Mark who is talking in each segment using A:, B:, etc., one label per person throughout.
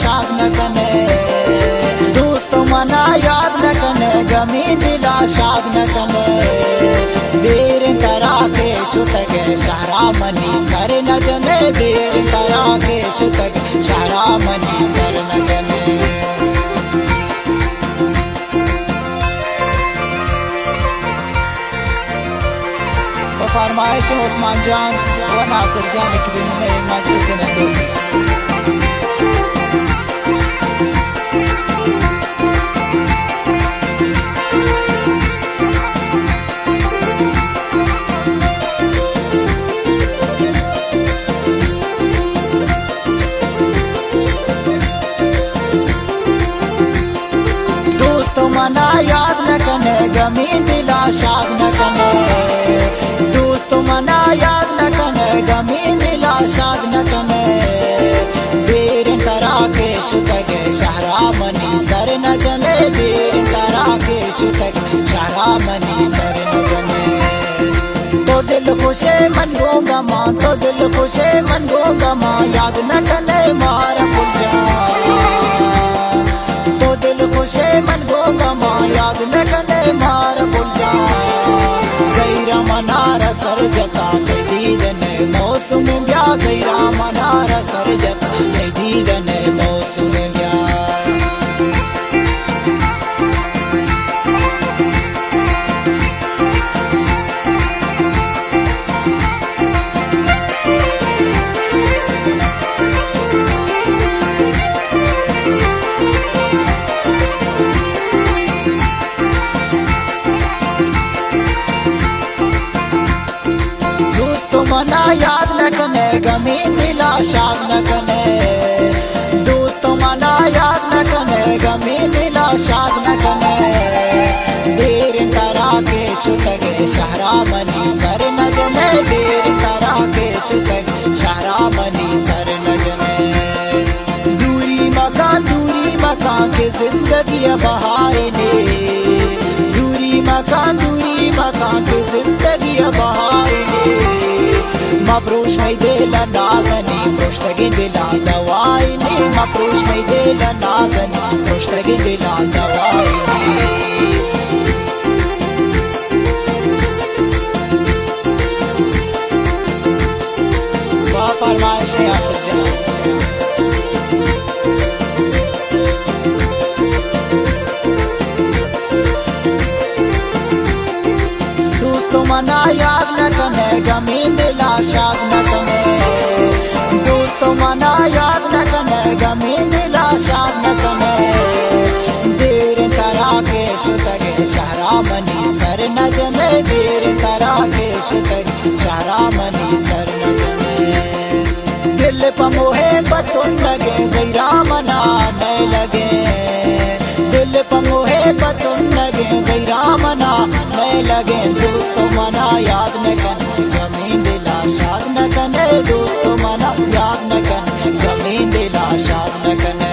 A: शाद न कने दोस्तों मना याद न कने गमी दिला शाद न कने देर करा के शुतक शहरा मनी सर न जने देर करा के शुतक शहरा मनी सर न जने फरमाइश उस्मान जान व नासिर जान की में मजलिस नदूर दोस्तों मना याद न कने गमी दिला शाद न कने दोस्तों मना याद न कने गमी दिला शाद न कने देर करा के शुतक शहरा मनी सर न जने देर करा के शुतक शहरा मनी सर न जने तो दिल खुशे मन गो गमा तो दिल खुशे मन गो गमा याद न कने मारा भूल जा तो दिल खुशे मन गो गमा याद न कने मार भूल जा ज़ैरा मनारा सर जता दीदन मौसम ब्या ज़ैरा मनारा सर जता दीदन मौसम ब्या मना याद न कने गमी दिला शाद न कने दोस्तों मना याद न कने गमी दिला शाद न कने देर करा के शुतक शहरा मनी सर न जने देर करा के शुतक शहरा मनी सर न जने दूरी मकान के जिंदगी बहाए ने दूरी मकान के जिंदगी बहाए ने मफरूश में दिला नाज़नी खुशतगी दिला दवाईनी मफरूश में दिला नाज़नी खुशतगी दिला दवाईनी फरमाइश है आसिर जान दोस्तों मना याद न कने गमी दिला शाद न कने दोस्तों मना याद न कने गमी दिला शाद न कने देर करा के शुतक शहरा मनी सर न जने देर करा के शुतक शहरा मनी सर न जने दिल पमोहे बतुन लगे ज़ैरा मना नहीं लगे दिल पमोहे बतुन लगे ज़ैरा मना नहीं लगे दोस्तों मना याद न कने गमी दिला शाद न कने दोस्तों मना याद न कने गमी दिला शाद न कने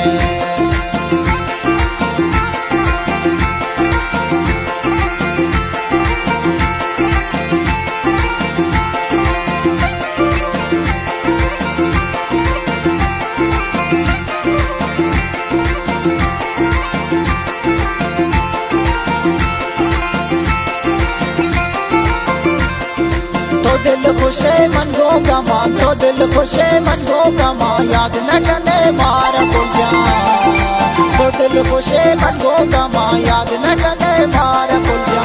A: दिल खुशे मन गो गमा तो दिल खुशे मन गो गमा याद न कने मार भूल जा तो दिल खुशे मन गो गमा याद न कने मार भूल जा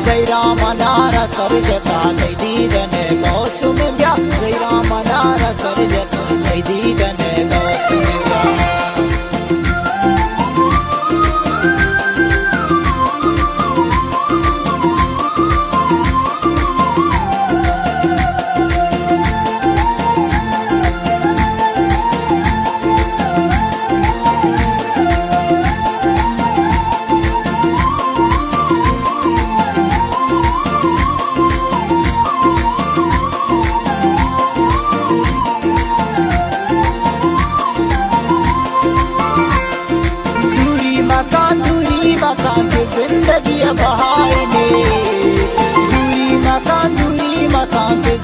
A: ज़ैरा मनारा सर जता दीदन मौसम ब्या ज़ैरा मनारा सर जता दीदन मौसम ब्या मकान के जिंदगी बहाए ने दूरी मकान के